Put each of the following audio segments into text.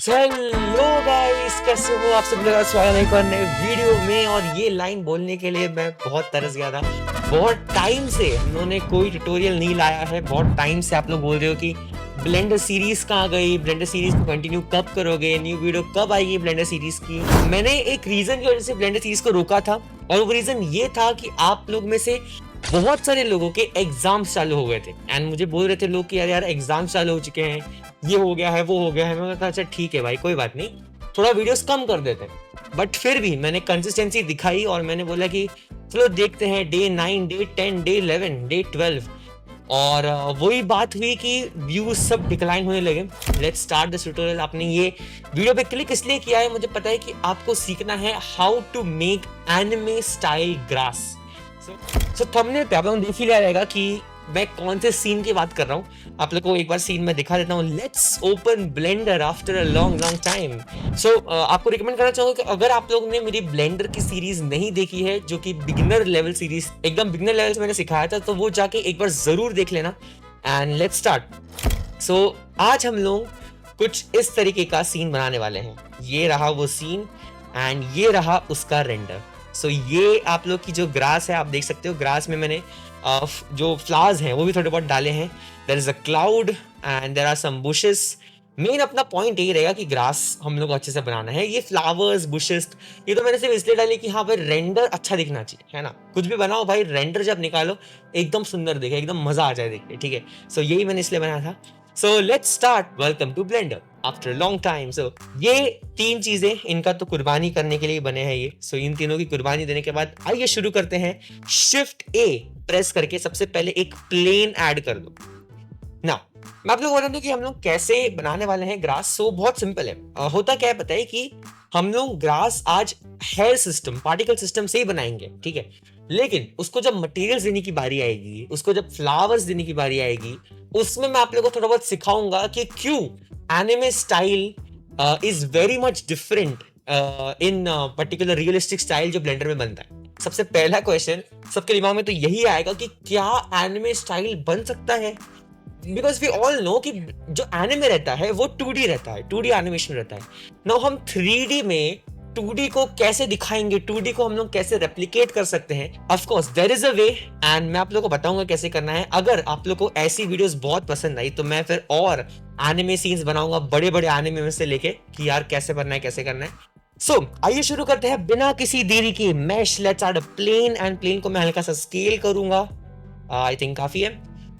Hello guys, कैसे हो आप सब लोग। स्वागत है एक और नए वीडियो में। और ये लाइन बोलने के लिए मैं बहुत तरस गया था। बहुत टाइम से हम लोगों ने कोई ट्यूटोरियल नहीं लाया है। बहुत टाइम से आप लोग बोल रहे हो कि ब्लेंडर सीरीज कहाँ गई, ब्लेंडर सीरीज को कंटिन्यू कब करोगे, न्यू वीडियो कब आएगी ब्लेंडर सीरीज की। मैंने एक रीजन की वजह से ब्लेंडर सीरीज को रोका था, और वो रीजन ये था कि आप लोग में से बहुत सारे लोगों के एग्जाम्स चालू हो गए थे एंड मुझे बोल रहे थे लोग कि यार यार एग्जाम्स चालू हो चुके हैं, ये हो गया है, वो हो गया है। मैंने कहा अच्छा ठीक है भाई, कोई बात नहीं, थोड़ा वीडियोस कम कर देते हैं। बट फिर भी मैंने कंसिस्टेंसी दिखाई और मैंने बोला कि चलो देखते हैं डे 9, डे 10, डे 11, डे 12। और वही बात हुई कि व्यूज सब डिक्लाइन होने लगे। Let's start this tutorial. आपने ये वीडियो पे क्लिक इसलिए किया है, मुझे पता है कि आपको सीखना है how to make anime style grass. So thumbnail पे आप लोगों ने देख ही लिया रहेगा कि मैं कौन से सीन की बात कर रहा हूँ। आप लोग को एक बार सीन में दिखा देता हूँ। Let's open Blender after a long long time. सो आपको रिकमेंड करना चाहूंगा कि अगर आप लोगों ने मेरी ब्लेंडर की सीरीज नहीं देखी है, जो कि बिगिनर लेवल सीरीज, एकदम बिगिनर लेवल से मैंने सिखाया था, तो वो जाके एक बार जरूर देख लेना। And let's start. सो आज हम लोग कुछ इस तरीके का सीन बनाने वाले हैं। ये रहा वो सीन एंड ये रहा उसका रेंडर। सो ये आप लोग की जो ग्रास है, आप देख सकते हो ग्रास में मैंने जो फ्लावर्स हैं वो भी थोड़े बहुत डाले हैं। There is a cloud and there are some bushes. Main अपना पॉइंट यही रहेगा कि ग्रास हम लोग को अच्छे से बनाना है। ये फ्लावर्स बुशेस ये तो मैंने सिर्फ इसलिए डाली कि हाँ भाई रेंडर अच्छा दिखना चाहिए, है ना। कुछ भी बनाओ भाई, रेंडर जब निकालो एकदम सुंदर दिखे, एकदम मजा आ जाए देख के, ठीक है। सो यही मैंने इसलिए बनाया था। So let's start. Welcome to Blender after long time. So ये तीन चीजें, इनका तो कुर्बानी करने के लिए बने हैं ये। सो इन तीनों की कुर्बानी देने के बाद आइए शुरू करते हैं। शिफ्ट ए प्रेस करके सबसे पहले एक प्लेन ऐड कर दो ना। मैं आप लोग बता दूं कि हम लोग कैसे बनाने वाले हैं ग्रास। सो बहुत सिंपल है। होता क्या है पता है कि हम लोग ग्रास आज हेयर सिस्टम, पार्टिकल सिस्टम से ही बनाएंगे, ठीक है। लेकिन उसको जब मटेरियल्स देने की बारी आएगी, उसको जब फ्लावर्स देने की बारी आएगी, उसमें मैं आप लोगों को थोड़ा बहुत सिखाऊंगा कि क्यों anime style is very much different in particular realistic style जो ब्लेंडर में बनता है। सबसे पहला क्वेश्चन सबके दिमाग में तो यही आएगा कि क्या एनिमे स्टाइल बन सकता है। बिकॉज वी ऑल नो कि जो एनिमे रहता है वो 2D रहता है, 2D एनिमेशन रहता है। नाउ हम 3D में 2D को कैसे दिखाएंगे, 2D को हम लोग कैसे रेप्लिकेट कर सकते हैं। Of course there is a way and मैं आप लोगों को बताऊंगा कैसे करना है। अगर आप लोगों को ऐसी वीडियोस बहुत पसंद आई तो मैं फिर और एनिमे सीन्स बनाऊंगा, बड़े बड़े एनिमे में से लेके कि यार कैसे बनना है, कैसे करना है। सो आइए शुरू करते हैं बिना किसी देरी के। Mesh let's add a plane and plane को मैं हल्का सा स्केल करूंगा। आई थिंक काफी है।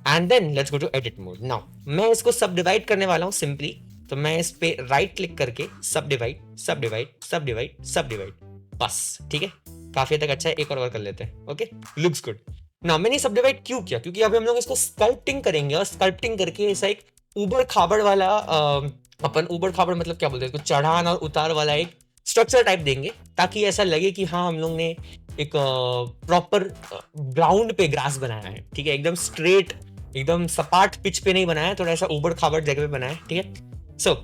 And then let's go to edit mode. Now मैं इसको सब डिवाइड करने वाला हूं सिंपली। तो मैं इस पे राइट क्लिक करके सब डिवाइड सब डिवाइड सब डिवाइड सब डिवाइड, बस ठीक है। काफी तक अच्छा है, एक और कर लेते हैं। Okay, looks good. नाउ मैंने सब डिवाइड क्यों किया, क्योंकि अभी हम लोग इसको स्कल्पटिंग करेंगे और स्कल्पटिंग करके ऐसा एक ऊबड़ खाबड़ वाला अपन ऊबड़ खाबड़ मतलब क्या बोलते हैं इसको, चढ़ान और उतार वाला एक स्ट्रक्चर टाइप देंगे, ताकि ऐसा लगे कि हाँ हम लोग ने एक प्रॉपर ग्राउंड पे ग्रास बनाया है, ठीक है। एकदम स्ट्रेट, एकदम सपाट पिच पे नहीं बनाया, थोड़ा ऐसा ऊबड़ खाबड़ जगह पे बनाया है, ठीक है। सो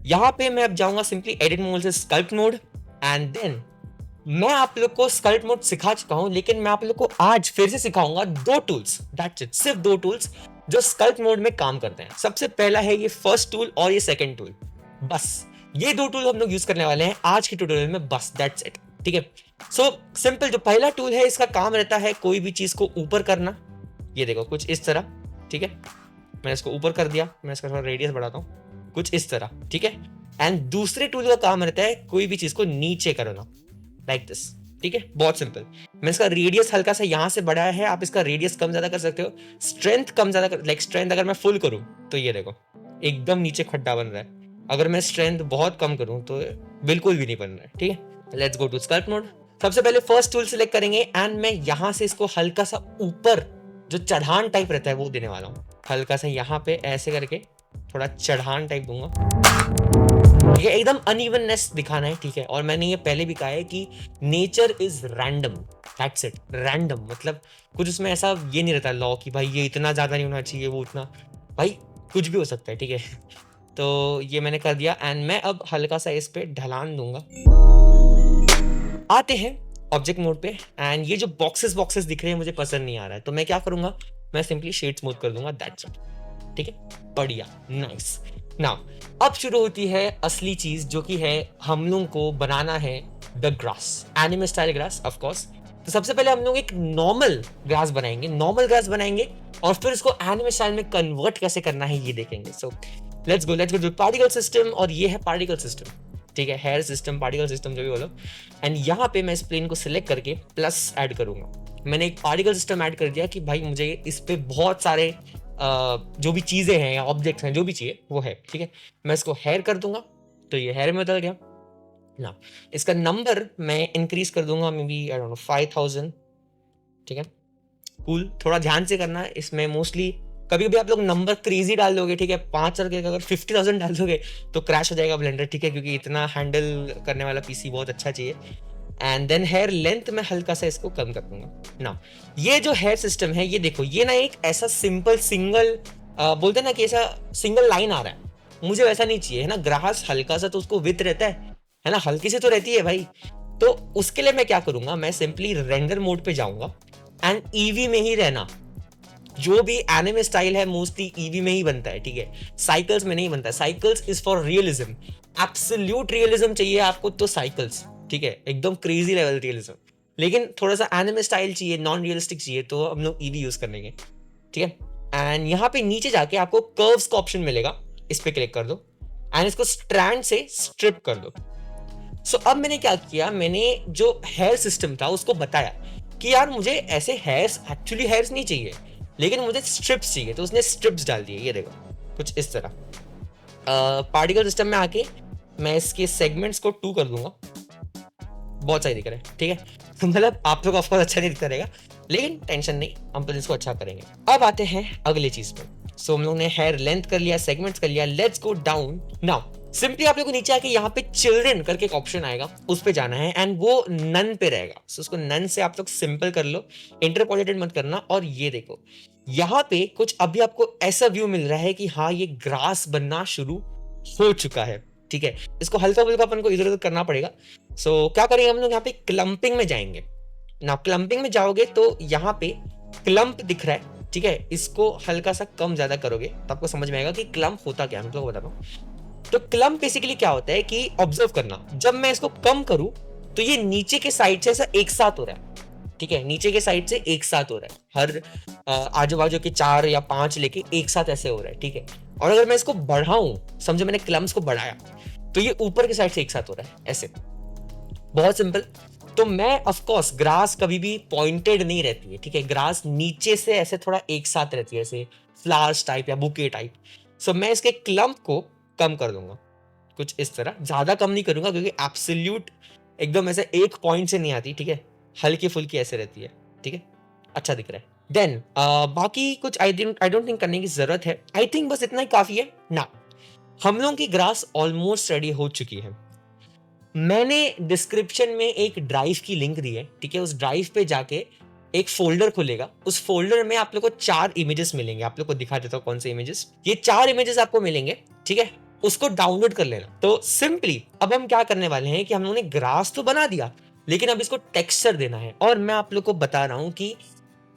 यहाँ पे मैं अब जाऊंगा सिंपली एडिट मोड से स्कल्प्ट मोड। एंड देन मैं आप लोग को स्कल्प्ट मोड सिखा चुका हूं, लेकिन मैं आप लोग को आज फिर से सिखाऊंगा दो टूल्स, दैट्स इट, सिर्फ दो टूल्स जो स्कल्प्ट मोड में काम करते हैं। सबसे पहला है ये फर्स्ट टूल और ये सेकंड टूल। बस ये दो टूल हम लोग यूज करने वाले हैं आज की ट्यूटोरियल में, बस दैट्स इट, ठीक है। सो सिंपल जो पहला टूल है इसका काम रहता है कोई भी चीज को ऊपर करना। ये देखो कुछ इस तरह, ठीक है। मैंने इसको ऊपर कर दिया, मैं इसका थोड़ा रेडियस बढ़ाता हूँ, कुछ इस तरह, ठीक है। एंड दूसरे टूल का काम रहता है कोई भी चीज को नीचे करना, लाइक दिस, ठीक है। बहुत सिंपल। मैं इसका रेडियस हल्का सा यहां से बढ़ाया है, आप इसका रेडियस कम ज्यादा कर सकते हो, स्ट्रेंथ कम ज्यादा कर, लाइक स्ट्रेंथ अगर मैं फुल करूं तो ये देखो एकदम नीचे खड्डा बन रहा है। अगर मैं स्ट्रेंथ बहुत कम करूं तो बिल्कुल भी नहीं बन रहा है, ठीक है। Let's go to sculpt mode. सबसे पहले फर्स्ट टूल सिलेक्ट करेंगे एंड मैं यहां से इसको हल्का सा ऊपर, जो चढ़ान टाइप रहता है वो देने वाला हूँ। हल्का सा यहाँ पे ऐसे करके थोड़ा चढ़ान टाइप दूंगा, ये एकदम अनइवननेस दिखाना है, ठीक है। और मैंने ये पहले भी कहा है कि nature is random, that's it. Random मतलब कुछ उसमें ऐसा ये नहीं रहता लॉ कि भाई ये इतना ज्यादा नहीं होना चाहिए, वो उतना, भाई कुछ भी हो सकता है, ठीक है। तो ये मैंने कर दिया एंड मैं अब हल्का सा इस पे ढलान दूंगा। आते हैं ऑब्जेक्ट मोड पे एंड ये जो बॉक्सेस बॉक्सेस दिख रहे हैं मुझे पसंद नहीं आ रहा है, तो मैं क्या करूंगा, मैं सिंपली शेड स्मूथ कर दूंगा, दैट्स इट, ठीक है। बढ़िया, नाइस। नाउ अब शुरू होती है असली चीज, जो कि है हम लोगों को बनाना है the grass, anime style grass of course. तो सबसे पहले हम लोग एक नॉर्मल ग्रास बनाएंगे और फिर इसको एनिमे स्टाइल में कन्वर्ट कैसे करना है ये देखेंगे। So let's go particle system, और ये है पार्टिकल सिस्टम, ठीक है, हेयर सिस्टम, पार्टिकल सिस्टम जो भी बोलो। एंड यहाँ पे मैं इस प्लेन को सिलेक्ट करके प्लस ऐड करूंगा। मैंने एक पार्टिकल सिस्टम ऐड कर दिया कि भाई मुझे इस पे बहुत सारे जो भी चीजें हैं या ऑब्जेक्ट्स हैं जो भी चाहिए वो है, ठीक है। मैं इसको हेयर कर दूंगा तो ये हेयर में बदल गया ना। इसका नंबर मैं इंक्रीज कर दूंगा, maybe I don't know 5000, ठीक है। कूल, थोड़ा ध्यान से करना है इसमें। मोस्टली कभी कभी आप लोग नंबर क्रेजी डाल दोगे, ठीक है, 5 के अगर 50,000 डाल दोगे तो क्रैश हो जाएगा ब्लेंडर, ठीक है, क्योंकि इतना हैंडल करने वाला पीसी बहुत अच्छा चाहिए। एंड देन हेयर लेंथ में हल्का सा इसको कम कर दूंगा ना। ये जो हेयर सिस्टम है ये देखो, ये ना एक ऐसा सिंपल सिंगल बोलते हैं ना कि ऐसा सिंगल लाइन आ रहा है, मुझे वैसा नहीं चाहिए, है ना। ग्रास हल्का सा तो उसको विथ रहता है ना, हल्की से तो रहती है भाई। तो उसके लिए मैं क्या करूंगा, मैं सिंपली रेंडर मोड पे जाऊंगा एंड ईवी में ही रहना। जो भी एनिमे स्टाइल है मोस्टली ईवी में ही बनता है, ठीक है, साइकिल्स में नहीं बनता। Cycles is for realism, absolute realism चाहिए आपको तो साइकिल्स, ठीक है, एकदम क्रेजी लेवल रियलिज्म। लेकिन थोड़ा सा एनिमे स्टाइल चाहिए, नॉन रियलिस्टिक चाहिए, तो हम लोग ईवी यूज करेंगे, ठीक है। एंड यहाँ पे नीचे जाके आपको कर्व्स का ऑप्शन मिलेगा, इस पे क्लिक कर दो एंड इसको स्ट्रैंड से स्ट्रिप कर दो। सो अब मैंने क्या किया, मैंने जो हेयर सिस्टम था उसको बताया कि यार मुझे ऐसे हेयर्स, एक्चुअली हेयर्स नहीं चाहिए लेकिन मुझे स्ट्रिप्स चाहिए, तो उसने स्ट्रिप्स डाल दिए, ये देखो कुछ इस तरह। पार्टिकल सिस्टम में आके मैं इसके सेगमेंट्स को 2 कर दूंगा, बहुत सही दिख रहा है, ठीक है। मतलब आप लोग ऑफकोर्स अच्छा नहीं दिखता रहेगा लेकिन टेंशन नहीं, हम तो इसको अच्छा करेंगे। अब आते हैं अगले चीज पे। सो हम लोग ने हेयर लेंथ कर लिया, सेगमेंट्स कर लिया, let's go down now. Simply आप लोग को नीचे आके यहाँ पे चिल्ड्रन करके एक ऑप्शन आएगा, उस पे जाना है एंड वो नन पे रहेगा। सो उसको नन से आप लोग सिंपल कर लो, इंटरपोलेटेड मत करना। और ये देखो यहाँ पे कुछ अभी आपको ऐसा व्यू मिल रहा है कि हाँ ये ग्रास बनना शुरू हो चुका है, ठीक है। इसको हल्का फुल्का अपन को इधर उधर करना पड़ेगा। सो क्या करेंगे हम लोग, यहाँ पे क्लम्पिंग में जाएंगे ना। क्लम्पिंग में जाओगे तो यहाँ पे क्लम्प दिख रहा है, ठीक है, इसको हल्का सा कम ज्यादा करोगे तो आपको समझ में आएगा कि क्लम्प होता क्या है। मैं तो बताता हूँ। तो क्लम्प बेसिकली क्या होता है कि ऑब्जर्व करना, जब मैं इसको कम करूं तो ये नीचे के साइड से ऐसा एक साथ हो रहा है, ठीक है, नीचे के साइड से एक साथ हो रहा है, हर आजू बाजू के 4 या 5 लेके एक साथ ऐसे हो रहा है, ठीक है। और अगर मैं इसको बढ़ाऊं, समझो मैंने क्लम्प्स को बढ़ाया तो ये ऊपर के साइड से एक साथ हो रहा है ऐसे, बहुत सिंपल। तो मैं ऑफ कोर्स ग्रास कभी भी पॉइंटेड नहीं रहती है, ठीक है, ग्रास नीचे से ऐसे थोड़ा एक साथ रहती है, ऐसे फ्लावर्स टाइप या बुके टाइप। सो मैं इसके क्लम्प को कम कर दूंगा कुछ इस तरह, ज्यादा कम नहीं करूंगा क्योंकि एब्सोल्यूट एकदम ऐसे एक पॉइंट से नहीं आती, ठीक है, हल्की फुल्की ऐसे रहती है, ठीक है, अच्छा दिख रहा है। देन बाकी कुछ आई डोंट थिंक करने की जरूरत है, आई थिंक बस इतना ही काफी है ना। हम लोगों की ग्रास ऑलमोस्ट रेडी हो चुकी है। मैंने डिस्क्रिप्शन में एक ड्राइव की लिंक दी है, ठीक है, उस ड्राइव पे जाके एक फोल्डर खुलेगा, उस फोल्डर में आप लोग को 4 इमेजेस मिलेंगे। आप लोग को दिखा देता हूँ कौन से इमेजेस, ये 4 इमेजेस आपको मिलेंगे, ठीक है, उसको डाउनलोड कर लेना। तो सिंपली अब हम क्या करने वाले हैं कि हम लोगों ने ग्रास तो बना दिया लेकिन अब इसको टेक्सचर देना है। और मैं आप लोग को बता रहा हूं कि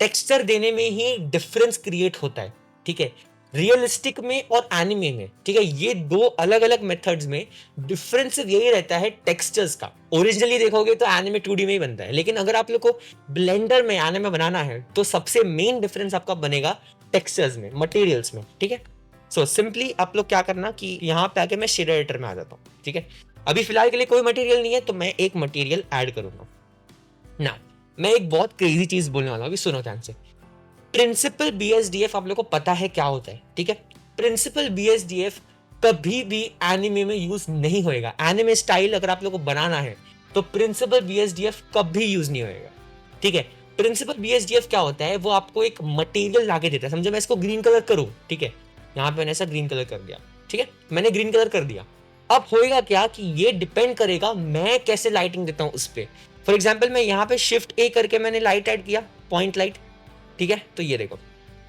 टेक्सचर देने में ही डिफरेंस क्रिएट होता है, ठीक है, रियलिस्टिक में और एनिमे में, ठीक है, ये 2 अलग अलग मेथड्स में डिफरेंस यही रहता है टेक्सचर्स का। ओरिजिनली देखोगे तो एनिमे 2D में ही बनता है, लेकिन अगर आप लोग को ब्लेंडर में एनिमे बनाना है तो सबसे मेन डिफरेंस आपका बनेगा टेक्सचर्स में, मटेरियल्स में, ठीक है। सो सिंपली आप लोग क्या करना कि यहाँ पे आके मैं शेडर एडिटर में आ जाता हूँ, ठीक है। अभी फिलहाल के लिए कोई मटेरियल नहीं है तो मैं एक मटेरियल ऐड करूंगा ना। मैं एक बहुत क्रेजी चीज बोलने वाला हूँ, अभी सुनो ध्यान से। प्रिंसिपल BSDF आप लोग को पता है क्या होता है, ठीक है। प्रिंसिपल BSDF कभी भी एनिमे में यूज नहीं होएगा। एनिमे स्टाइल अगर आप लोग को बनाना है तो प्रिंसिपल BSDF कभी यूज नहीं होएगा, ठीक है। प्रिंसिपल BSDF क्या होता है, वो आपको एक मटेरियल लाके देता है। समझो मैं इसको ग्रीन कलर करूं, ठीक है, यहाँ पे मैंने ऐसा ग्रीन कलर कर दिया, ठीक है, मैंने ग्रीन कलर कर दिया। अब होएगा क्या कि ये डिपेंड करेगा मैं कैसे लाइटिंग देता हूँ उस पर। फॉर एग्जाम्पल मैं यहाँ पे Shift A करके मैंने लाइट ऐड किया, पॉइंट लाइट, ठीक है, तो ये देखो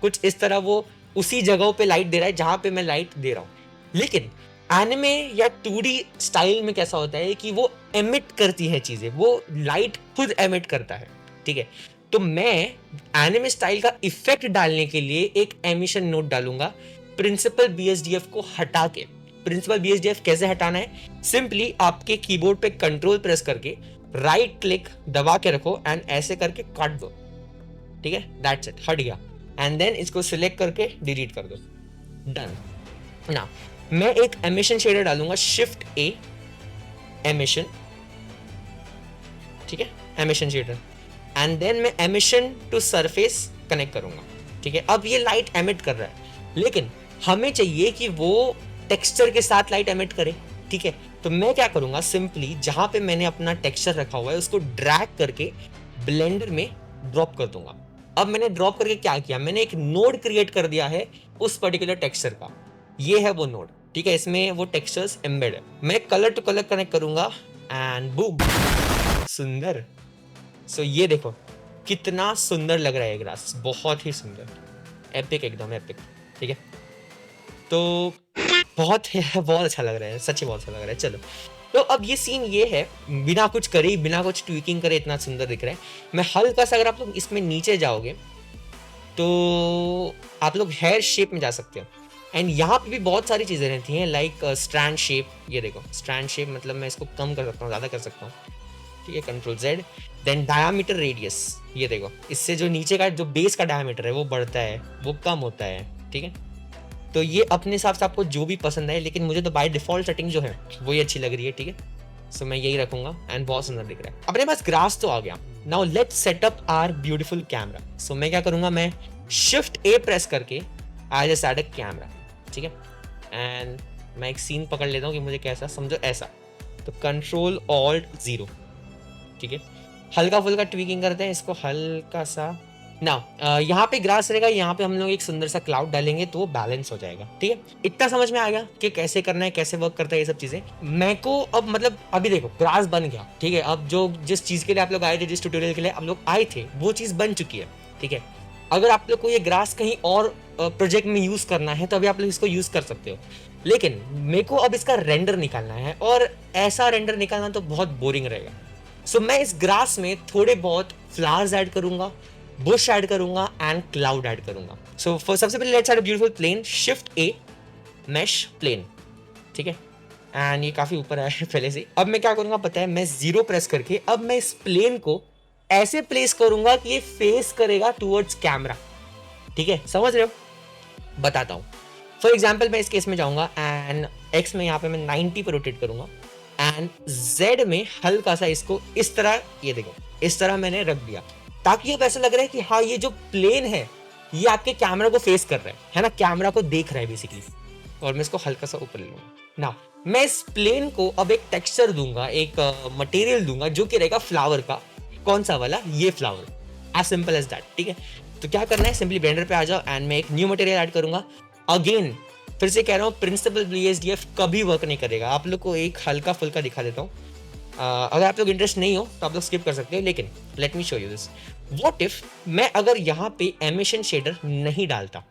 कुछ इस तरह वो उसी जगहों पे लाइट दे रहा है जहां पे मैं लाइट दे रहा हूं। लेकिन एनिमे या 2D स्टाइल में कैसा होता है कि वो एमिट करती है चीजें, वो लाइट खुद एमिट करता है, ठीक है। तो मैं एनिमे स्टाइल का इफेक्ट डालने के लिए एक एमिशन नोड डालूंगा प्रिंसिपल BSDF को हटा के। प्रिंसिपल BSDF कैसे हटाना है, सिंपली आपके कीबोर्ड पे कंट्रोल प्रेस करके राइट क्लिक दबा के रखो एंड ऐसे करके काट दो, ठीक है, दैट्स इट, हट गया। एंड देन इसको सिलेक्ट करके डिलीट कर दो, डन। ना मैं एक एमिशन शेडर डालूंगा, शिफ्ट ए एमिशन, ठीक है, एमिशन शेडर, एंड देन मैं एमिशन टू सरफेस कनेक्ट करूंगा, ठीक है। अब ये लाइट एमिट कर रहा है, लेकिन हमें चाहिए कि वो टेक्सचर के साथ लाइट एमिट करे, ठीक है। तो मैं क्या करूंगा, सिंपली जहां पे मैंने अपना टेक्सचर रखा हुआ है उसको ड्रैग करके ब्लेंडर में ड्रॉप कर दूंगा। अब मैंने ड्रॉप करके क्या किया, मैंने एक नोड क्रिएट कर दिया है उस पर्टिकुलर टेक्सचर का, ये है वो नोड, ठीक है, इसमें वो टेक्सचर्स एम्बेड है। मैं कलर टू कलर कनेक्ट करूंगा एंड बूम, सुंदर। सो ये देखो कितना सुंदर लग रहा है ग्रास, बहुत ही सुंदर, एपिक, एकदम एपिक, ठीक है। तो बहुत अच्छा लग रहा है, सच्ची बहुत अच्छा लग रहा है। चलो, तो अब ये सीन ये है, बिना कुछ करे, बिना कुछ ट्विकिंग करे इतना सुंदर दिख रहा है। मैं हल्का सा, अगर आप लोग इसमें नीचे जाओगे तो आप लोग हेयर शेप में जा सकते हो, एंड यहाँ पे भी बहुत सारी चीज़ें रहती हैं, लाइक स्ट्रैंड शेप। ये देखो स्ट्रैंड शेप, मतलब मैं इसको कम कर सकता हूँ, ज़्यादा कर सकता हूँ, ठीक है, control Z। Then diameter radius, ये देखो, इससे जो नीचे का जो बेस का डायामीटर है वो बढ़ता है, वो कम होता है, ठीक है। तो ये अपने हिसाब से आपको जो भी पसंद है, लेकिन मुझे तो बाय डिफॉल्ट सेटिंग जो है वो ही अच्छी लग रही है, ठीक है। सो मैं यही रखूंगा एंड बहुत सुंदर दिख रहा है। अपने पास ग्रास तो आ गया, now let's set up our beautiful camera. So मैं क्या करूंगा, मैं शिफ्ट A प्रेस करके I just add a camera, ठीक है, एंड मैं एक सीन पकड़ लेता हूँ कि मुझे कैसा, समझो ऐसा, तो कंट्रोल ऑल्ट 0, ठीक है, हल्का फुल्का ट्विकिंग करते हैं इसको, हल्का सा ना, यहाँ पे ग्रास रहेगा, यहाँ पे हम लोग एक सुंदर सा क्लाउड डालेंगे तो वो बैलेंस हो जाएगा, ठीक है। इतना समझ में आ गया कि कैसे करना है, कैसे वर्क करता है ये सब चीजें। मैं को अब मतलब अभी देखो ग्रास बन गया, ठीक है। अब जो जिस चीज के लिए आप लोग आए थे, जिस ट्यूटोरियल के लिए आप लोग आए थे, वो चीज बन चुकी है, ठीक है। अगर आप लोग को ये ग्रास कहीं और प्रोजेक्ट में यूज करना है तो अभी आप लोग इसको यूज कर सकते हो, लेकिन मेरे को अब इसका रेंडर निकालना है, और ऐसा रेंडर निकालना तो बहुत बोरिंग रहेगा। सो मैं इस ग्रास में थोड़े बहुत फ्लावर्स ऐड करूंगा, बुश ऐड करूंगा एंड क्लाउड ऐड करूंगा। सो सबसे पहले let's add a beautiful plane, shift A mesh plane, ठीक है, एंड ये काफी ऊपर है पहले से। अब मैं क्या करूंगा पता है, मैं 0 प्रेस करके अब मैं इस प्लेन को ऐसे प्लेस करूंगा कि ये फेस करेगा टुवर्ड्स कैमरा, ठीक है, समझ रहे हो, बताता हूं। फॉर एग्जाम्पल मैं इस केस में जाऊंगा एंड X में यहाँ पे मैं 90 पर रोटेट करूंगा एंड Z में हल्का सा इसको इस तरह, ये देखो इस तरह मैंने रख दिया, ताकि अब ऐसा लग रहा है कि हाँ ये जो प्लेन है ये आपके कैमरा को फेस कर रहा है ना, कैमरा को देख रहा है बेसिकली। और मैं इसको हल्का सा ऊपर ले लूंगा ना, मैं इस प्लेन को अब एक टेक्सचर दूंगा, एक मटेरियल दूंगा जो कि रहेगा फ्लावर का, कौन सा वाला, ये flower, as simple as that, ठीक है। तो क्या करना है, सिंपली ब्लेंडर पे आ जाओ एंड मैं एक न्यू मटेरियल ऐड करूंगा। अगेन फिर से कह रहा हूँ, प्रिंसिपल BSDF कभी वर्क नहीं करेगा। आप लोग को एक हल्का फुल्का दिखा देता हूँ, अगर आप लोग इंटरेस्ट नहीं हो तो आप लोग स्किप कर सकते हो, लेकिन let me show you this. What if मैं अगर यहाँ पे एमिशन शेडर नहीं डालता,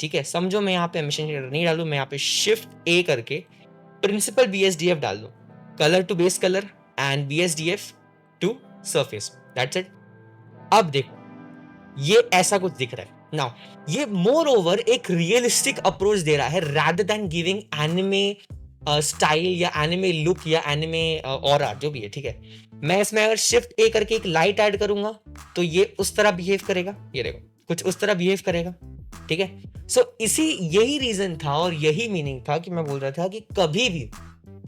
ठीक है, समझो मैं यहाँ पे एमिशन शेडर नहीं डालूं, मैं यहाँ पे शिफ्ट A करके प्रिंसिपल BSDF डाल दूं, colour to base colour and BSDF to surface, that's it. अब देखो ये ऐसा कुछ दिख रहा है। नाउ ये मोर ओवर एक रियलिस्टिक अप्रोच दे रहा है, rather than giving anime style या एनिमे लुक या एनिमे ऑरा जो भी है, ठीक है। मैं इसमें अगर शिफ्ट A करके एक लाइट ऐड करूंगा तो ये उस तरह बिहेव करेगा, ये देखो कुछ उस तरह बिहेव करेगा, ठीक है। सो इसी यही रीजन था और यही मीनिंग था कि मैं बोल रहा था कि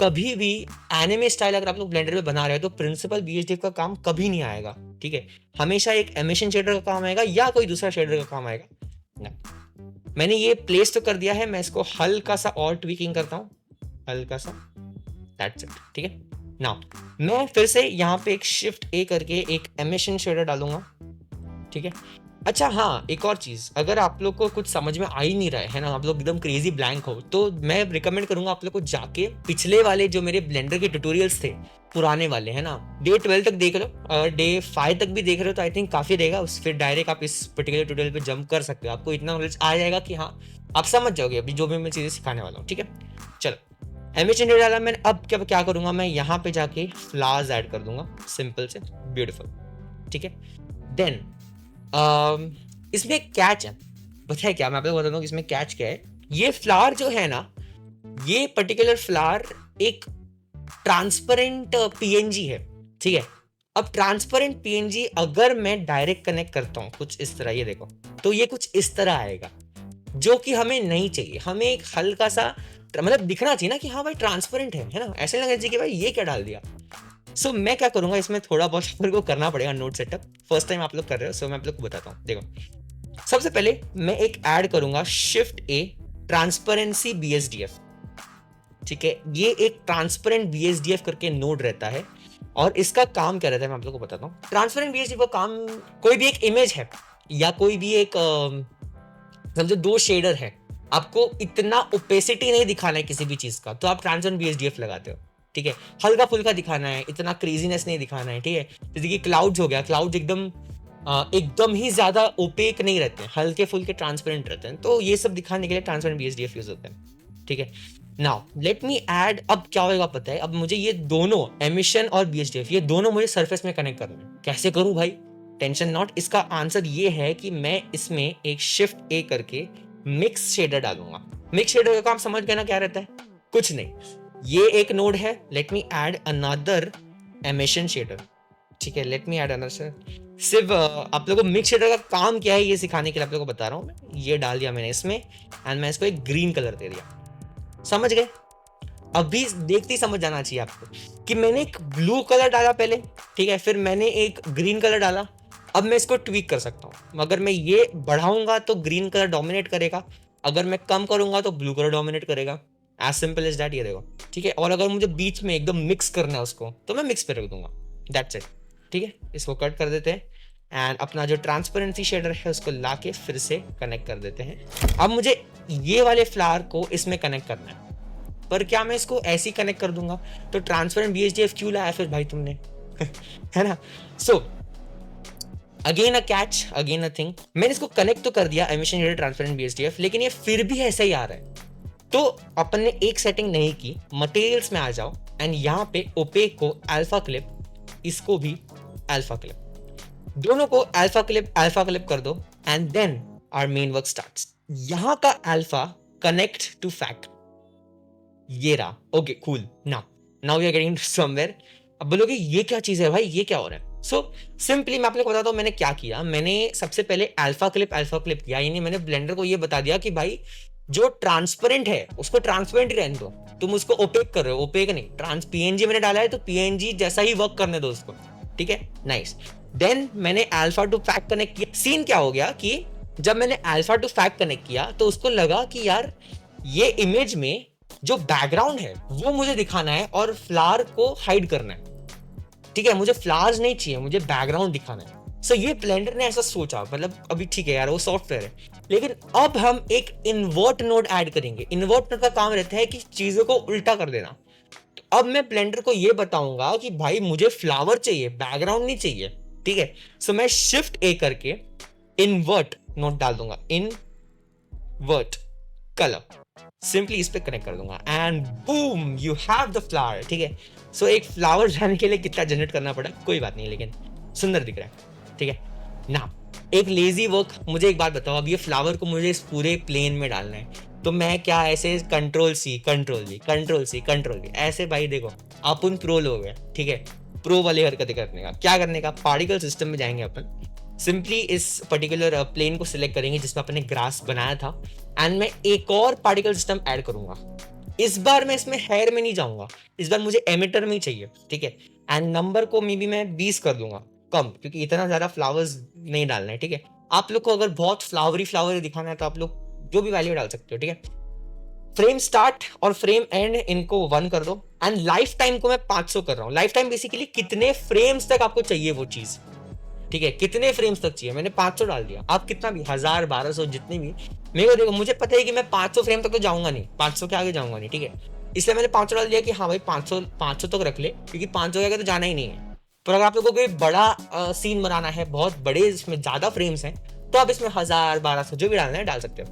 कभी भी एनिमे स्टाइल अगर आप लोग ब्लेंडर में बना रहे हो तो प्रिंसिपल BSDF का काम कभी नहीं आएगा, ठीक है। हमेशा एक एमिशन शेडर का काम आएगा या कोई दूसरा शेडर का काम आएगा ना। मैंने ये प्लेस तो कर दिया है, मैं इसको हल्का सा और ट्विकिंग करता हूँ, हल्का सा, दैट्स इट, ठीक है। नाउ मैं फिर से यहाँ पे एक शिफ्ट A करके एक एमिशन शेडर डालूंगा, ठीक है। अच्छा हाँ, एक और चीज, अगर आप लोग को कुछ समझ में आ ही नहीं रहा है ना, आप लोग एकदम क्रेजी ब्लैंक हो, तो मैं रिकमेंड करूंगा आप लोग को जाके पिछले वाले जो मेरे ब्लेंडर के ट्यूटोरियल्स थे, पुराने वाले है ना, डे 12 तक देख लो, अगर डे 5 तक भी देख रहे हो तो आई थिंक काफी रहेगा। फिर डायरेक्ट आप इस पर्टिकुलर ट्यूटोरियल पे जंप कर सकते हो, आपको इतना नॉलेज आ जाएगा कि हाँ आप समझ जाओगे अभी जो भी मैं चीजें सिखाने वाला हूँ, ठीक है। चलो एमिशन शेडर डाला मैंने, अब क्या करूंगा, मैं यहाँ पे जाके फ्लावर्स ऐड कर दूंगा, सिंपल से ब्यूटीफुल, ठीक है। देन इसमें कैच है, पता है क्या, मैं आपको बताता हूँ इसमें कैच क्या है। ये फ्लावर जो है ना, ये पर्टिकुलर फ्लावर एक ट्रांसपेरेंट पीएनजी है, ठीक है। अब ट्रांसपेरेंट पीएनजी अगर मैं डायरेक्ट कनेक्ट करता हूँ कुछ इस तरह, ये देखो, तो ये कुछ इस तरह आएगा, जो कि हमें नहीं चाहिए। हमें एक हल्का सा मतलब दिखना चाहिए ना कि हाँ भाई ट्रांसपेरेंट है ना, ऐसे लगना चाहिए कि भाई ये क्या डाल दिया। सो मैं क्या करूंगा, इसमें थोड़ा बहुत मेरे को करना पड़ेगा नोट सेटअप, फर्स्ट टाइम आप लोग कर रहे हो, सो मैं आप लोग को बताता हूँ। देखो, सबसे पहले मैं एक ऐड करूंगा शिफ्ट ए ट्रांसपेरेंसी बीएसडीएफ, ठीक है। ये एक ट्रांसपेरेंट बीएसडीएफ करके नोड रहता है, और इसका काम क्या रहता है मैं आप लोगों को बताता हूँ। ट्रांसपेरेंट बीएसडीएफ का काम, कोई भी एक इमेज है या कोई भी एक समझो दो शेडर है, आपको इतना ओपेसिटी नहीं दिखाना है किसी भी चीज का, तो आप ट्रांसपेरेंट बीएसडीएफ लगाते हो, ठीक है। हल्का फुल्का दिखाना है, इतना क्रेजीनेस नहीं दिखाना है, ठीक है। जैसे कि क्लाउड्स हो गया, क्लाउड्स एकदम ही ज्यादा ओपेक नहीं रहते हैं, हल्के फुल्के ट्रांसपेरेंट रहते हैं, तो ये सब दिखाने के लिए ट्रांसपेरेंट बीएसडीएफ यूज होता है, ठीक है। नाउ लेट मी ऐड, अब क्या होगा पता है, अब मुझे ये दोनों एमिशन और बीएसडीएफ ये दोनों मुझे सरफेस में कनेक्ट करना है। कैसे करूं भाई, टेंशन नॉट, इसका आंसर ये है कि मैं इसमें एक शिफ्ट ए करके मिक्स शेडर डालूंगा। मिक्स शेडर का काम समझ गए ना क्या रहता है, कुछ नहीं, ये एक नोड है, let me add another emission shader, ठीक है। लेट मी ऐड अनदर, सिर्फ आप लोगों को मिक्स शेडर का काम क्या है ये सिखाने के लिए आप लोगों को बता रहा हूँ मैं। ये डाल दिया मैंने इसमें, एंड मैं इसको एक ग्रीन कलर दे दिया, समझ गए। अभी देखते ही समझ जाना चाहिए आपको कि मैंने एक ब्लू कलर डाला पहले, ठीक है, फिर मैंने एक ग्रीन कलर डाला। अब मैं इसको ट्वीक कर सकता हूँ, अगर मैं ये बढ़ाऊंगा तो ग्रीन कलर डोमिनेट करेगा, अगर मैं कम करूंगा तो ब्लू कलर डोमिनेट करेगा, एज सिंपल एज दैट, ये देखो, ठीक है। और अगर मुझे बीच में एकदम मिक्स करना है उसको, तो मैं मिक्स पे रख दूंगा, दैट्स इट, ठीक है। इसको कट कर देते हैं, एंड अपना जो ट्रांसपेरेंसी शेडर है उसको लाके फिर से कनेक्ट कर देते हैं। अब मुझे ये वाले फ्लावर को इसमें कनेक्ट करना है, पर क्या मैं इसको ऐसे ही कनेक्ट कर दूंगा, तो ट्रांसपेरेंट बीएसडीएफ क्यों लाया फिर भाई तुमने है ना। So again a catch, again a thing, मैंने इसको कनेक्ट तो कर दिया एमिशन शेडर ट्रांसपेरेंट बीएसडीएफ, लेकिन ये फिर भी ऐसा ही आ रहा है। तो अपन ने एक सेटिंग नहीं की, मटेरियल्स में आ जाओ, एंड यहाँ पे ओपेक को अल्फा क्लिप, इसको भी अल्फा क्लिप, दोनों को अल्फा क्लिप कर दो, and then our main work starts. यहाँ का अल्फा कनेक्ट टू फैक्ट, ये रहा, okay cool, now we are getting somewhere. अब बोलोगे ये क्या चीज है भाई, ये क्या हो रहा है। सो सिंपली मैं आप लोग को बताता हूँ मैंने क्या किया। मैंने सबसे पहले अल्फा क्लिप किया, यानी मैंने ब्लेंडर को ये बता दिया कि भाई जो ट्रांसपेरेंट है उसको ट्रांसपेरेंट ही रहने दो, तुम उसको ओपेक कर रहे हो, ओपेक नहीं, ट्रांस पीएनजी मैंने डाला है तो पीएनजी जैसा ही वर्क करने दो उसको, ठीक है, नाइस। देन मैंने अल्फा टू फैक्ट कनेक्ट किया। सीन क्या हो गया कि जब मैंने अल्फा टू फैक्ट कनेक्ट किया तो उसको लगा कि यार ये इमेज में जो बैकग्राउंड है वो मुझे दिखाना है और फ्लावर को हाइड करना है, ठीक है, मुझे फ्लावर्स नहीं चाहिए, मुझे बैकग्राउंड दिखाना है। सो ये ब्लेंडर ने ऐसा सोचा, मतलब अभी ठीक है यार वो सॉफ्टवेयर है, लेकिन अब हम एक इन्वर्ट नोड ऐड करेंगे। इन्वर्ट नोड का काम रहता है कि चीजों को उल्टा कर देना। तो अब मैं ब्लेंडर को ये बताऊंगा कि भाई मुझे फ्लावर चाहिए, बैकग्राउंड नहीं चाहिए, ठीक है। सो मैं शिफ्ट ए करके इन्वर्ट नोड डाल दूंगा, इनवर्ट कलर, सिंपली इस पे कनेक्ट कर दूंगा, and boom you have the flower, ठीक है। सो एक फ्लावर जाने के लिए कितना जनरेट करना पड़ा कोई बात नहीं, लेकिन सुंदर दिख रहा है, ठीक है ना। एक लेजी वर्क, मुझे एक बात बताओ, अब ये फ्लावर को मुझे इस पूरे प्लेन में डालना है, तो मैं क्या ऐसे control C control V control C control V ऐसे, भाई देखो अपन प्रो लोग हैं, ठीक है, प्रो वाली हरकतें करने का, क्या करने का, पार्टिकल सिस्टम में जाएंगे अपन, सिंपली इस पर्टिकुलर प्लेन को सिलेक्ट करेंगे जिसमें अपने ग्रास बनाया था, एंड मैं एक और पार्टिकल सिस्टम ऐड करूंगा। इस बार मैं इसमें हेयर में नहीं जाऊंगा, इस बार मुझे एमिटर में ही चाहिए, ठीक है। एंड नंबर को मे बी मैं 20 कर दूंगा कम, क्योंकि इतना ज्यादा फ्लावर्स नहीं डालना है, ठीक है। आप लोग को अगर बहुत फ्लावरी दिखाना है तो आप लोग जो भी वैल्यू डाल सकते हो, ठीक है। फ्रेम स्टार्ट और फ्रेम एंड इनको 1 कर दो, एंड लाइफ टाइम को मैं 500 कर रहा हूँ। लाइफ टाइम बेसिकली कितने फ्रेम्स तक आपको चाहिए वो चीज, ठीक है, कितने फ्रेम्स तक चाहिए, मैंने 500 डाल दिया। आप कितना भी 1000 1200 जितने भी, मेरे को देखो मुझे पता है कि मैं 500 फ्रेम तक तो जाऊंगा नहीं, 500 के आगे जाऊंगा नहीं, ठीक है। इसलिए मैंने 500 डाल दिया कि हाँ भाई 500 तक रख ले, क्योंकि 500 के आगे तो जाना ही नहीं है। पर अगर आप लोगों को कोई बड़ा सीन बनाना है, बहुत बड़े इसमें ज्यादा फ्रेम्स हैं, तो आप इसमें 1000 1200 जो भी डालना है डाल सकते हो,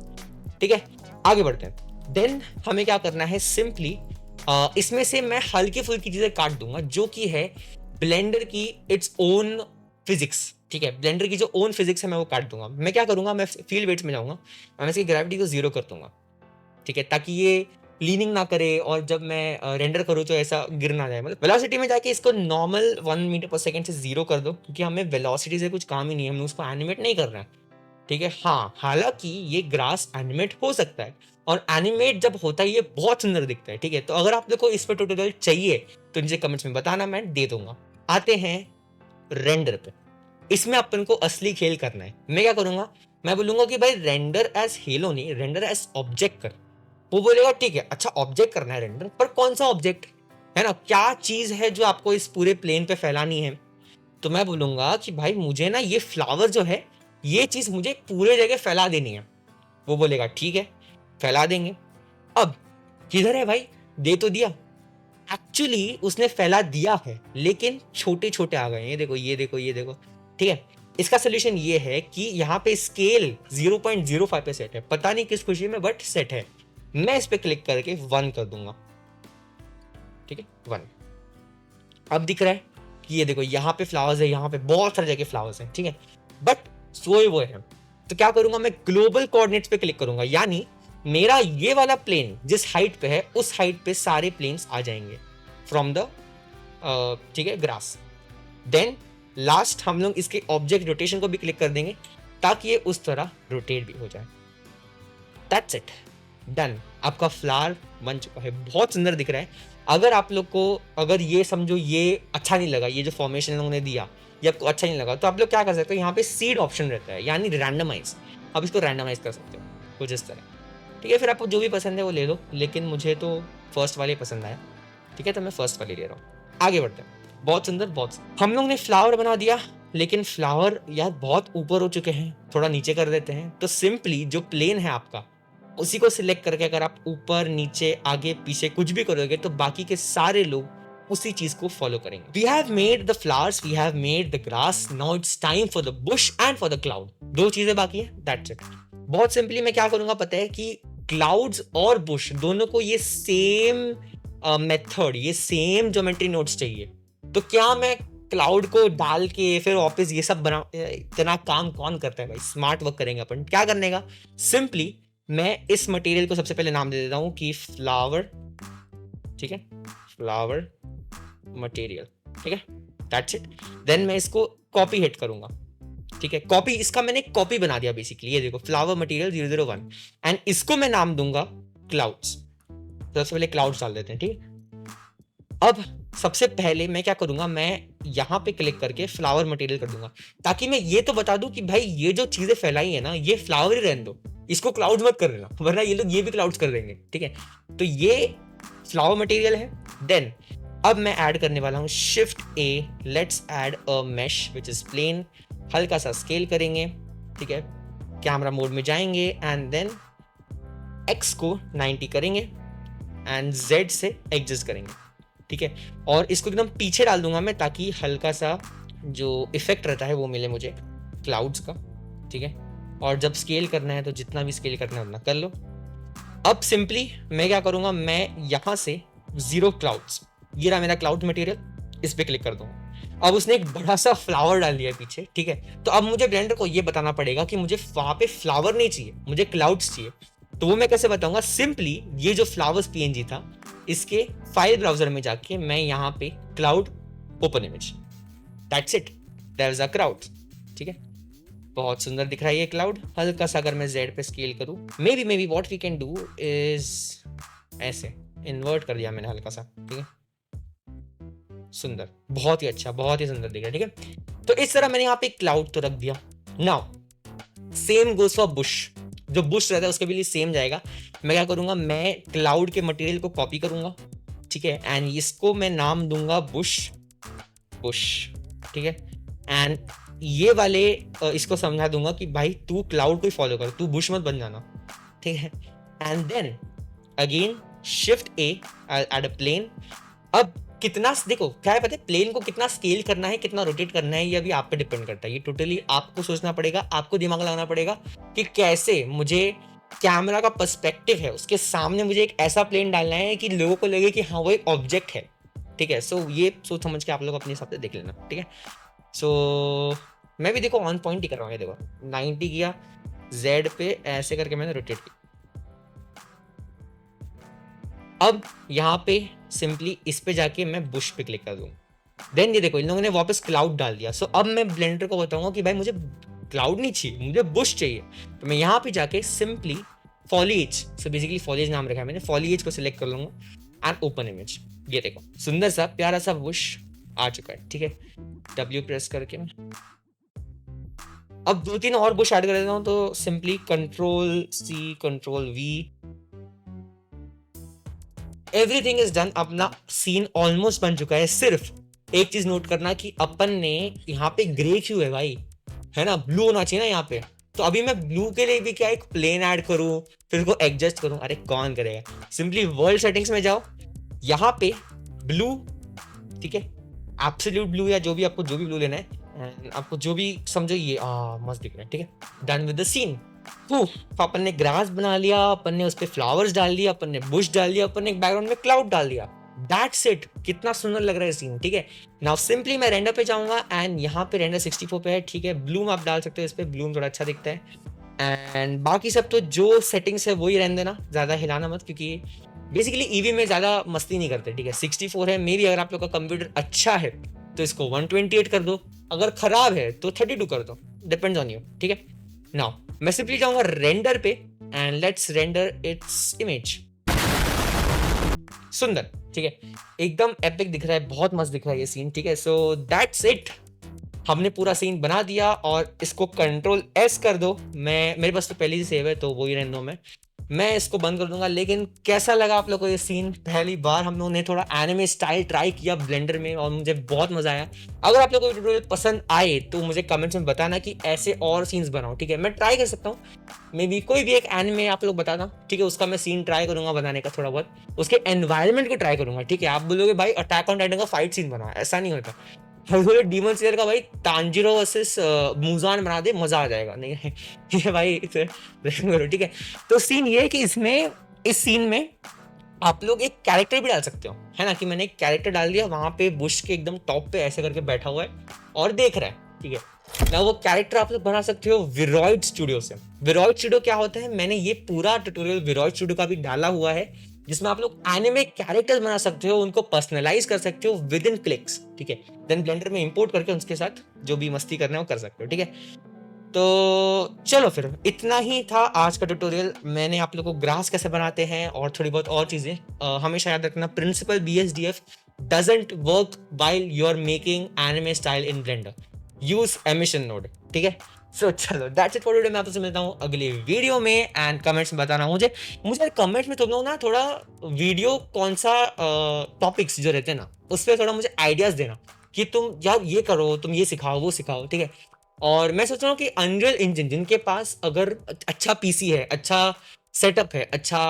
ठीक है। आगे बढ़ते हैं। देन हमें क्या करना है, सिंपली इसमें से मैं हल्की फुल्की चीजें काट दूंगा, जो कि है ब्लेंडर की इट्स ओन फिजिक्स, ठीक है। ब्लेंडर की जो ओन फिजिक्स है मैं वो काट दूंगा। मैं क्या करूंगा, मैं फील्ड वेट्स में जाऊंगा, मैं इसकी ग्रेविटी को 0 कर दूंगा, ठीक है, ताकि ये लीनिंग ना करे और जब मैं रेंडर करूँ तो ऐसा गिर ना जाए। मतलब वेलोसिटी में जाके इसको नॉर्मल 1 मीटर पर सेकंड से 0 कर दो, क्योंकि हमें वेलोसिटी से कुछ काम ही नहीं है, हमें उसको एनिमेट नहीं करना है, ठीक है। हाँ, हालाँकि ये ग्रास एनिमेट हो सकता है और एनिमेट जब होता है ये बहुत सुंदर दिखता है, ठीक है। तो अगर आप लोग को इस पे ट्यूटोरियल चाहिए तो नीचे कमेंट्स में बताना, मैं दे दूँगा। आते हैं रेंडर पे। इसमें अपन को असली खेल करना है। मैं क्या करूँगा, मैं बोलूँगा कि भाई रेंडर एज़ हेलो नहीं, रेंडर एज़ ऑब्जेक्ट कर। वो बोलेगा ठीक है, अच्छा ऑब्जेक्ट करना है रेंडर, पर कौन-सा ऑब्जेक्ट? है ना? क्या चीज़ है जो आपको इस पूरे प्लेन पे फैलानी है? तो मैं बोलूँगा कि भाई मुझे ना ये फ्लावर जो है, ये चीज़ मुझे पूरे जगह फैला देनी है। वो बोलेगा ठीक है, फैला देंगे। अब किधर है भाई? दे तो दिया। एक्चुअली उसने फैला दिया है, लेकिन छोटे-छोटे आ गए हैं। ये देखो, ये देखो, ये देखो, ठीक है? इसका सॉल्यूशन ये है कि यहाँ पे स्केल 0.05 पे सेट है। पता नहीं किस खुशी में, बट सेट है। मैं इस पे क्लिक करके 1 कर दूँगा, ठीक है? 1। अब दिख रहा है कि ये देखो यहाँ पे फ्लावर्स है, यहाँ पे बहुत सारी जगह फ्लावर्स हैं, ठीक है। बट सोए वो है, तो क्या करूंगा मैं, ग्लोबल कोऑर्डिनेट्स पे क्लिक करूंगा, यानी मेरा ये वाला प्लेन जिस हाइट पे है उस हाइट पे सारे प्लेन्स आ जाएंगे फ्रॉम द, ठीक है, ग्रास। देन लास्ट हम लोग इसके ऑब्जेक्ट रोटेशन को भी क्लिक कर देंगे ताकि ये उस तरह रोटेट भी हो जाए। That's it, done. आपका फ्लावर बन चुका है, बहुत सुंदर दिख रहा है। अगर आप लोग को, अगर ये समझो ये अच्छा नहीं लगा, ये जो फॉर्मेशन लोगों ने दिया ये आपको अच्छा नहीं लगा, तो आप लोग क्या कर सकते हो, यहाँ पे सीड ऑप्शन रहता है, यानी रैंडमाइज। आप इसको रैंडमाइज कर सकते हो कुछ इस तरह, ठीक है। फिर आपको जो भी पसंद है वो ले लो, लेकिन मुझे तो फर्स्ट वाले पसंद आया, ठीक है, तो मैं फर्स्ट वाले ले रहा हूँ। आगे बढ़ते हैं। बहुत सुंदर, बहुत सुंदर। हम लोग ने फ्लावर बना दिया, लेकिन फ्लावर यार बहुत ऊपर हो चुके हैं, थोड़ा नीचे कर देते हैं। तो सिंपली जो प्लेन है आपका, उसी को सिलेक्ट करके अगर आप ऊपर नीचे आगे पीछे कुछ भी करोगे तो बाकी के सारे लोग उसी चीज को फॉलो करेंगे। We have made the flowers, we have made the grass, now it's time for the bush and for the cloud. 2 चीजें बाकी है, दैट्स इट। बहुत सिंपली मैं क्या करूंगा पता है, कि क्लाउड्स और बुश दोनों को ये सेम मेथड, ये सेम ज्योमेट्री नोड्स चाहिए। तो क्या मैं क्लाउड को डाल के फिर वापस ये सब बना, इतना काम कौन करता है भाई, स्मार्ट वर्क करेंगे अपन। क्या करने का, सिंपली मैं इस मटेरियल को सबसे पहले नाम दे देता हूं कि फ्लावर, ठीक है, फ्लावर मटेरियल, ठीक है, दैट्स इट। देन मैं इसको कॉपी हिट करूंगा, ठीक है, कॉपी, इसका मैंने एक कॉपी बना दिया बेसिकली। ये देखो फ्लावर मटेरियल 001, एंड इसको मैं नाम दूंगा क्लाउड्स। तो सबसे पहले क्लाउड्स डाल देते हैं, ठीक है। अब सबसे पहले मैं क्या करूंगा, मैं यहाँ पे क्लिक करके फ्लावर मटेरियल कर दूंगा, ताकि मैं ये तो बता दूं कि भाई ये जो चीजें फैलाई है ना, ये फ्लावर ही रहने दो, इसको क्लाउड्स मत कर देना, वरना ये लोग ये भी क्लाउड्स कर देंगे, ठीक है। तो ये फ्लावर मटेरियल है। देन अब मैं ऐड करने वाला हूँ shift A, let's add a mesh which is plane. हल्का सा स्केल करेंगे, ठीक है, कैमरा मोड में जाएंगे एंड देन एक्स को 90 करेंगे एंड जेड से एडजस्ट करेंगे, ठीक है। और इसको एकदम पीछे डाल दूंगा मैं, ताकि हल्का सा जो इफेक्ट रहता है वो मिले मुझे क्लाउड्स का, ठीक है। और जब स्केल करना है तो जितना भी स्केल करना है उतना कर लो। अब सिंपली मैं क्या करूंगा, मैं यहां से 0 क्लाउड्स, ये रहा मेरा क्लाउड मटेरियल, इस पे क्लिक कर दूंगा। अब उसने एक बड़ा सा फ्लावर डाल दिया पीछे, ठीक है। तो अब मुझे ब्लेंडर को ये बताना पड़ेगा कि मुझे वहां पे फ्लावर नहीं चाहिए, मुझे क्लाउड्स चाहिए। तो वो मैं कैसे बताऊंगा, सिंपली ये जो फ्लावर्स पीएनजी था, इसके फाइल ब्राउजर में जाके मैं यहाँ पे cloud open image, that's it, there is a cloud, ठीक है। बहुत सुंदर दिख रहा है ये क्लाउड। हल्का सा अगर मैं जेड पे स्केल करूँ, maybe what we can do is, ऐसे इन्वर्ट कर दिया मैंने हल्का सा, ठीक है, सुंदर, बहुत ही अच्छा, बहुत ही सुंदर दिख रहा है, ठीक है। तो इस तरह मैंने यहाँ पे क्लाउड तो रख दिया। Now same goes for Bush, जो बुश रहता है उसके भी लिए सेम जाएगा। मैं क्या करूंगा, मैं क्लाउड के मटेरियल को कॉपी करूंगा, ठीक है, एंड इसको मैं नाम दूंगा बुश, बुश, ठीक है। एंड ये वाले इसको समझा दूंगा कि भाई तू क्लाउड को ही फॉलो कर, तू बुश मत बन जाना, ठीक है। And then again shift A, add a plane. अब कितना, देखो क्या है पता है, प्लेन को कितना स्केल करना है, कितना रोटेट करना है, ये अभी आप पे डिपेंड करता है। ये टोटली आपको सोचना पड़ेगा, आपको दिमाग लगाना पड़ेगा कि कैसे मुझे कैमरा का पर्सपेक्टिव है उसके सामने मुझे एक ऐसा प्लेन डालना है कि लोगों को लगे कि हाँ वो एक ऑब्जेक्ट है, ठीक है। सो ये सोच समझ के आप लोग अपने हिसाब से देख लेना, ठीक है। सो मैं भी देखो ऑन पॉइंट ही कर रहा हूँ, देखो 90 किया, जेड पे ऐसे करके मैंने रोटेट किया, अब यहाँ पे सिंपली इस पे जाके मैं बुश पे क्लिक कर दूँ, देन ये देखो इन लोगों ने वापस क्लाउड डाल दिया। सो अब मैं ब्लेंडर को बताऊंगा कि भाई मुझे क्लाउड नहीं चाहिए, मुझे बुश चाहिए। तो मैं यहाँ पे जाके simply foliage, so basically foliage नाम रखा है मैंने, फॉलिएज को सिलेक्ट कर लूंगा एंड ओपन इमेज। ये देखो सुंदर सा प्यारा सा बुश आ चुका है, ठीक है। W प्रेस करके मैं अब 2-3 और बुश ऐड कर देता हूँ, तो simply Ctrl+C Ctrl+V, everything is done. अपना सीन ऑलमोस्ट बन चुका है। सिर्फ एक चीज नोट करना कि अपन ने यहाँ पे ग्रे क्यों है भाई, है ना, ब्लू होना चाहिए ना यहाँ पे। तो अभी मैं ब्लू के लिए भी क्या एक प्लेन ऐड करूँ, फिर उसको एडजस्ट करूँ, अरे कौन करेगा। सिंपली वर्ल्ड सेटिंग्स में जाओ, यहाँ पे ब्लू, ठीक है, एब्सोल्यूट ब्लू या जो भी आपको जो भी ब्लू लेना है, आपको जो भी समझो, ये मस्त दिख रहा है, ठीक है। Done with the scene. अपन ने ग्रास बना लिया, अपन ने उस पे फ्लावर्स डाल दिया, अपन ने बुश डाल दिया, अपन ने एक बैकग्राउंड में क्लाउड डाल दिया। That's it. कितना सुंदर लग रहा है सीन, ठीक है। नाउ सिंपली मैं रेंडर पे जाऊंगा एंड यहाँ पे रेंडर 64 पे है, ठीक है। ब्लूम आप डाल सकते हो, इस पे ब्लूम थोड़ा अच्छा दिखता है। एंड बाकी सब तो जो सेटिंग्स है वही रहने देना, ज्यादा हिलाना मत, क्योंकि बेसिकली ईवी में ज्यादा मस्ती नहीं करते, ठीक है। 64 है, मे बी अगर आप लोग का कंप्यूटर अच्छा है तो इसको 128 कर दो, अगर खराब है तो 32 कर दो, डिपेंड्स ऑन यू, ठीक है। नाउ मैं सिंपली जाऊंगा रेंडर पे and let's render its image. सुंदर, ठीक है, एकदम एपिक दिख रहा है, बहुत मस्त दिख रहा है ये सीन, ठीक है। सो दैट्स इट, हमने पूरा सीन बना दिया और इसको Ctrl+S कर दो। मेरे पास तो पहले ही सेव है तो वही रहने दो, मैं इसको बंद कर दूंगा। लेकिन कैसा लगा आप लोग को ये सीन? पहली बार हम लोगों ने थोड़ा एनिमे स्टाइल ट्राई किया ब्लेंडर में और मुझे बहुत मजा आया। अगर आप लोग को ट्यूटोरियल पसंद आए तो मुझे कमेंट्स में बताना कि ऐसे और सीन्स बनाओ, ठीक है। मैं ट्राई कर सकता हूँ, मे बी कोई भी एक एनिमे आप लोग बताना, ठीक है, उसका मैं सीन ट्राई करूंगा बनाने का, थोड़ा बहुत उसके एनवायरनमेंट को ट्राई करूंगा, ठीक है। आप बोलोगे भाई अटैक ऑन टाइटन का फाइट सीन बनाओ, ऐसा नहीं होता। डीमन स्लेयर का भाई तांजीरो वर्सेस मुजान बना दे, मजा आ जाएगा। नहीं ये भाई ठीक है। तो सीन ये है कि इसमें इस सीन में आप लोग एक कैरेक्टर भी डाल सकते हो, है ना, कि मैंने एक कैरेक्टर डाल दिया वहां पे बुश के एकदम टॉप पे ऐसे करके बैठा हुआ है और देख रहा है, ठीक है ना। वो कैरेक्टर आप लोग बना सकते हो विरॉइड स्टूडियो से। विरॉइड स्टूडियो क्या होता है, मैंने ये पूरा ट्यूटोरियल विरॉइड स्टूडियो का भी डाला हुआ है, जिसमें आप लोग एनिमे कैरेक्टर्स बना सकते हो, उनको पर्सनलाइज कर सकते हो विद इन क्लिक्स, ठीक है। देन ब्लेंडर में इंपोर्ट करके उसके साथ जो भी मस्ती करना है वो कर सकते हो, ठीक है। तो चलो फिर इतना ही था आज का ट्यूटोरियल। मैंने आप लोगों को ग्रास कैसे बनाते हैं और थोड़ी बहुत और चीजें, हमेशा याद रखना principled BSDF doesn't work while you are making anime style in Blender, use emission node, ठीक है। सो चलो दैट्स इट फॉर टुडे। मैं आपसे मिलता हूँ अगले वीडियो में एंड कमेंट्स में बताना मुझे कमेंट्स में तुम लोग ना थोड़ा वीडियो कौन सा टॉपिक्स जो रहते हैं ना उस पर थोड़ा मुझे आइडियाज देना कि तुम यार ये करो, तुम ये सिखाओ, वो सिखाओ, ठीक है। और मैं सोच रहा हूँ कि अनरियल इंजन, जिनके पास अगर अच्छा PC है, अच्छा सेटअप है, अच्छा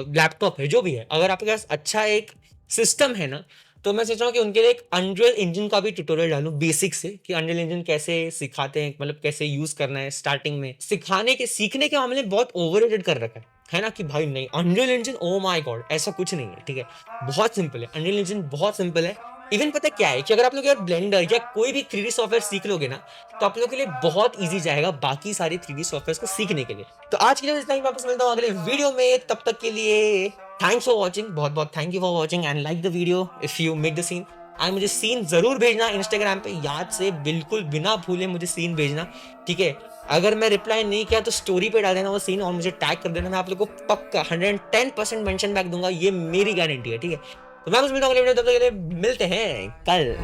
लैपटॉप है, जो भी है, अगर आपके पास अच्छा एक सिस्टम है ना, तो मैं सोच रहा हूँ कि उनके लिए एक अनरियल इंजन का भी ट्यूटोरियल डालूं बेसिक से, कि अनरियल इंजन कैसे सिखाते हैं, मतलब कैसे यूज करना है। स्टार्टिंग में सीखने के मामले में बहुत ओवररेटेड कर रखा है ना, कि भाई नहीं unreal engine oh my God, ऐसा कुछ नहीं है, ठीक है। बहुत सिंपल है, अनरियल इंजन बहुत सिंपल है। इवन पता क्या है कि अगर आप लोग यार ब्लेंडर या कोई भी 3D सॉफ्टवेयर सीख लोगे ना, तो आप लोगों के लिए बहुत इजी जाएगा बाकी सारे 3D सॉफ्टवेयर को सीखने के लिए। तो आज के लिए इतना ही, वापस मिलता हूँ अगले वीडियो में, तब तक के लिए थैंक्स फॉर वॉचिंग, बहुत बहुत thank you for watching and like the video if you make the scene. And मुझे सीन जरूर भेजना इंस्टाग्राम पे, याद से बिल्कुल बिना भूले मुझे सीन भेजना, ठीक है। अगर मैं रिप्लाई नहीं किया तो स्टोरी पे डाल देना वो सीन और मुझे टैग कर देना, मैं आप लोग को पक्का 110% मेंशन बैक दूंगा, ये मेरी गारंटी है, ठीक है। तो मैं मिलता हूँ अगले वीडियो, तब तक के लिए मिलते हैं कल।